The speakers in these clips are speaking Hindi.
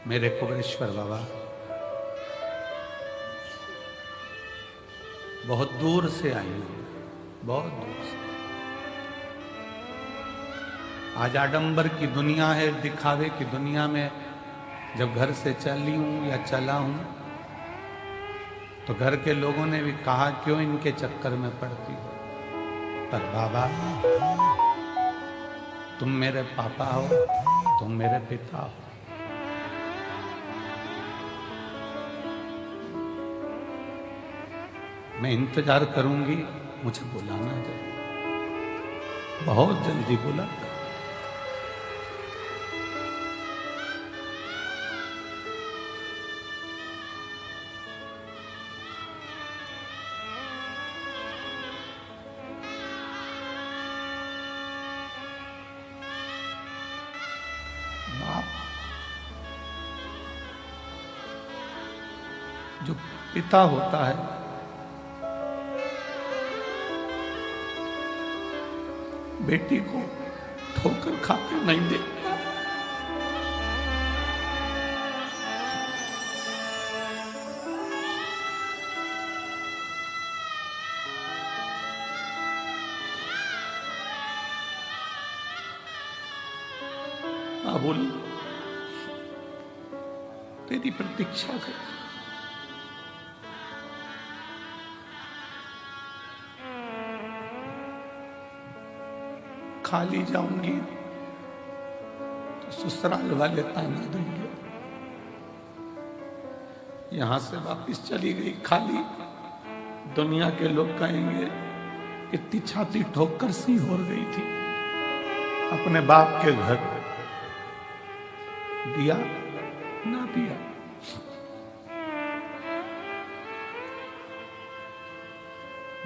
मेरे कुबेरेश्वर बाबा बहुत दूर से आई हूं, बहुत दूर से। आज आडंबर की दुनिया है, दिखावे की दुनिया में जब घर से चली हूं या चला हूं तो घर के लोगों ने भी कहा क्यों इनके चक्कर में पड़ती हो। पर बाबा तुम मेरे पापा हो, तुम मेरे पिता हो। मैं इंतजार करूंगी, मुझे बुलाना जाए, बहुत जल्दी बुला। जो पिता होता है बेटी को ठोकर खाते नहीं दे। बाबुल तेरी प्रतीक्षा कर, खाली जाऊंगी तो ससुराल वाले ताना देंगे। यहां से वापिस चली गई खाली, दुनिया के लोग कहेंगे इतनी छाती ठोकर सी हो गई थी, अपने बाप के घर दिया ना दिया।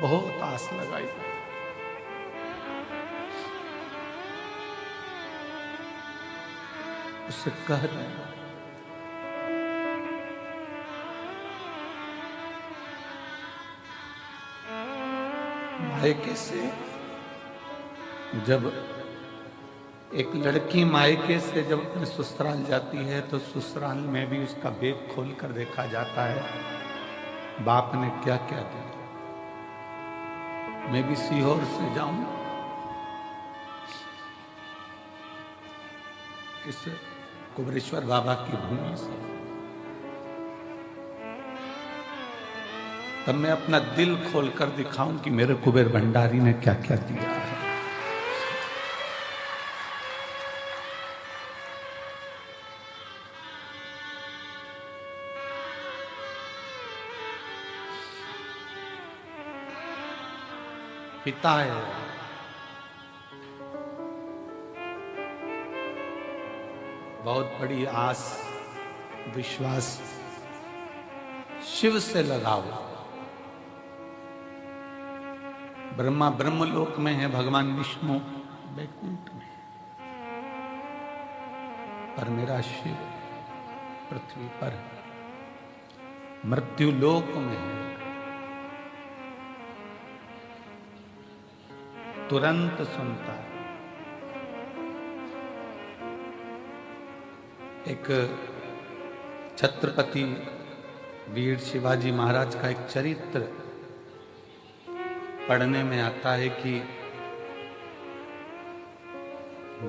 बहुत आस लगाई, उससे कह रहे हैं मायके से, जब एक लड़की मायके से जब अपने ससुराल जाती है तो ससुराल में भी उसका बैग खोल कर देखा जाता है बाप ने क्या क्या दिया। मैं भी सीहोर से जाऊं, इस कुबेरेश्वर बाबा की भूमि से, तब मैं अपना दिल खोलकर दिखाऊं कि मेरे कुबेर भंडारी ने क्या क्या दिया है। पिता है, बहुत बड़ी आस विश्वास शिव से लगाओ। ब्रह्मा ब्रह्मलोक में है, भगवान विष्णु वैकुंठ में, पर मेरा शिव पृथ्वी पर मृत्यु लोक में है। तुरंत सुनता है। एक छत्रपति वीर शिवाजी महाराज का एक चरित्र पढ़ने में आता है कि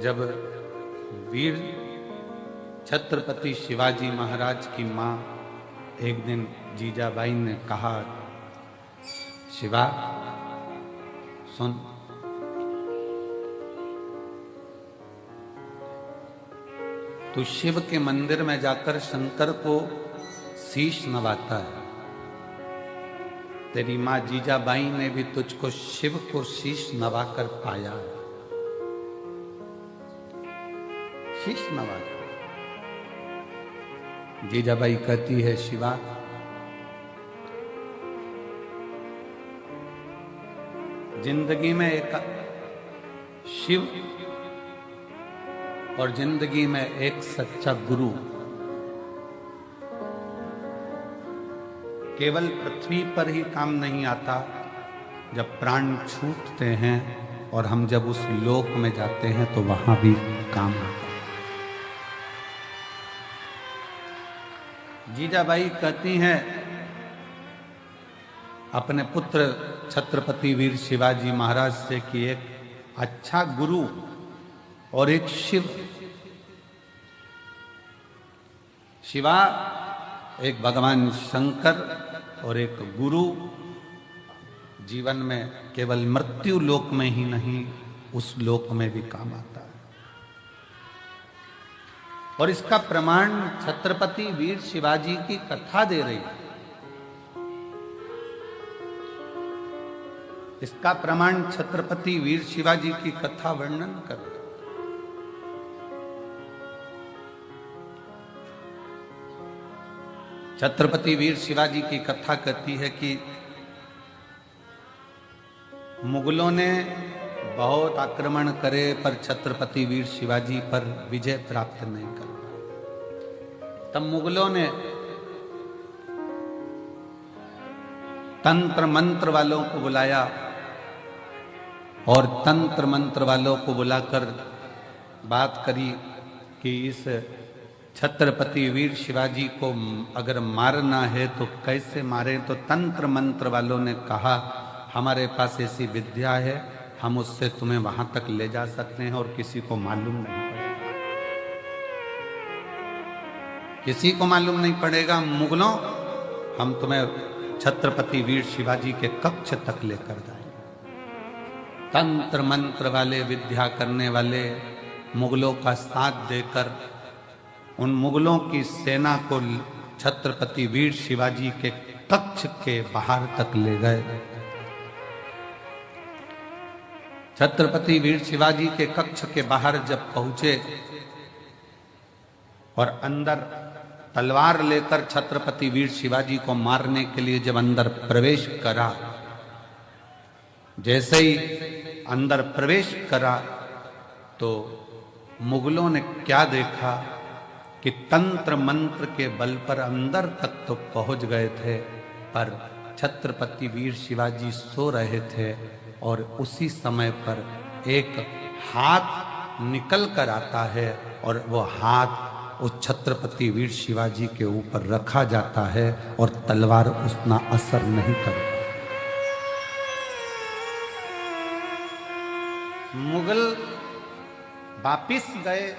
जब वीर छत्रपति शिवाजी महाराज की मां एक दिन जीजाबाई ने कहा, शिवा सुन, तू शिव के मंदिर में जाकर शंकर को शीश नवाता है। तेरी मां जीजाबाई ने भी तुझको शिव को शीश नवाकर पाया है। शीश नवाकर जीजाबाई कहती है, शिवा जिंदगी में एक शिव और जिंदगी में एक सच्चा गुरु केवल पृथ्वी पर ही काम नहीं आता, जब प्राण छूटते हैं और हम जब उस लोक में जाते हैं तो वहां भी काम आता है। जीजाबाई कहती हैं अपने पुत्र छत्रपति वीर शिवाजी महाराज से कि एक अच्छा गुरु और एक शिवा एक भगवान शंकर और एक गुरु जीवन में केवल मृत्यु लोक में ही नहीं, उस लोक में भी काम आता है। और इसका प्रमाण छत्रपति वीर शिवाजी की कथा दे रही है। इसका प्रमाण छत्रपति वीर शिवाजी की कथा वर्णन कर रही है। छत्रपति वीर शिवाजी की कथा कहती है कि मुगलों ने बहुत आक्रमण करे पर छत्रपति वीर शिवाजी पर विजय प्राप्त नहीं कर पाए। तब मुगलों ने तंत्र मंत्र वालों को बुलाया और तंत्र मंत्र वालों को बुलाकर बात करी कि इस छत्रपति वीर शिवाजी को अगर मारना है तो कैसे मारें। तो तंत्र मंत्र वालों ने कहा हमारे पास ऐसी विद्या है, हम उससे तुम्हें वहां तक ले जा सकते हैं और किसी को मालूम नहीं पड़ेगा। किसी को मालूम नहीं पड़ेगा। मुगलों, हम तुम्हें छत्रपति वीर शिवाजी के कक्ष तक लेकर जाएंगे। तंत्र मंत्र वाले, विद्या करने वाले मुगलों का साथ देकर उन मुगलों की सेना को छत्रपति वीर शिवाजी के कक्ष के बाहर तक ले गए। छत्रपति वीर शिवाजी के कक्ष के बाहर जब पहुंचे और अंदर तलवार लेकर छत्रपति वीर शिवाजी को मारने के लिए जब अंदर प्रवेश करा, जैसे ही अंदर प्रवेश करा तो मुगलों ने क्या देखा कि तंत्र मंत्र के बल पर अंदर तक तो पहुंच गए थे, पर छत्रपति वीर शिवाजी सो रहे थे और उसी समय पर एक हाथ निकल कर आता है और वो हाथ उस छत्रपति वीर शिवाजी के ऊपर रखा जाता है और तलवार उतना असर नहीं करता। मुगल वापिस गए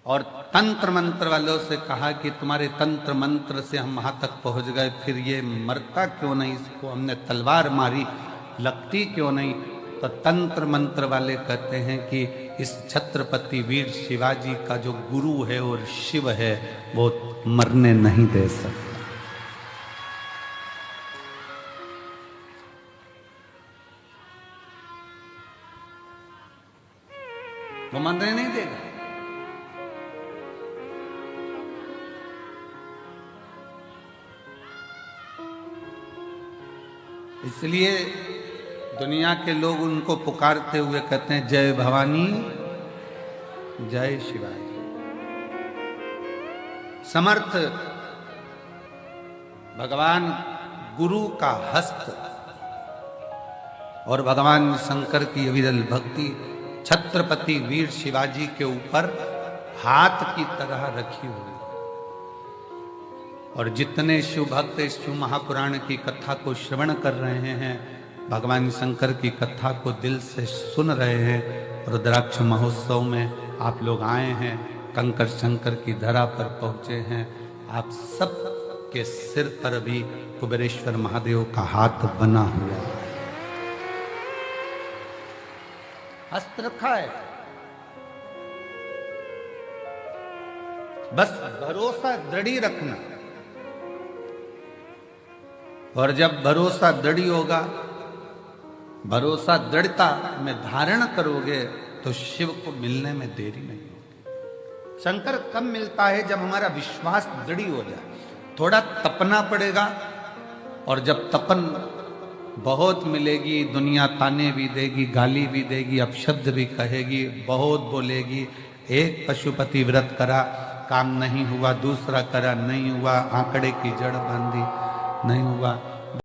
और तंत्र मंत्र वालों से कहा कि तुम्हारे तंत्र मंत्र से हम वहां तक पहुंच गए, फिर ये मरता क्यों नहीं, इसको हमने तलवार मारी लगती क्यों नहीं। तो तंत्र मंत्र वाले कहते हैं कि इस छत्रपति वीर शिवाजी का जो गुरु है और शिव है वो मरने नहीं दे सकता। वो मरने नहीं देगा। इसलिए दुनिया के लोग उनको पुकारते हुए कहते हैं जय भवानी जय शिवाजी। समर्थ भगवान गुरु का हस्त और भगवान शंकर की अविरल भक्ति छत्रपति वीर शिवाजी के ऊपर हाथ की तरह रखी हुई। और जितने शिव भक्त इस शिव महापुराण की कथा को श्रवण कर रहे हैं, भगवान शंकर की कथा को दिल से सुन रहे हैं, रुद्राक्ष महोत्सव में आप लोग आए हैं, कंकर शंकर की धरा पर पहुंचे हैं, आप सब के सिर पर भी कुबेरेश्वर महादेव का हाथ बना हुआ है, हस्त रखा है। बस भरोसा दृढ़ रखना, और जब भरोसा दृढ़ होगा, भरोसा दृढ़ता में धारण करोगे तो शिव को मिलने में देरी नहीं होगी। शंकर कब मिलता है? जब हमारा विश्वास दृढ़ हो जाए। थोड़ा तपना पड़ेगा, और जब तपन बहुत मिलेगी, दुनिया ताने भी देगी, गाली भी देगी, अपशब्द भी कहेगी, बहुत बोलेगी। एक पशुपति व्रत करा, काम नहीं हुआ, दूसरा करा, नहीं हुआ, आंकड़े की जड़ बांधी, नहीं हुआ,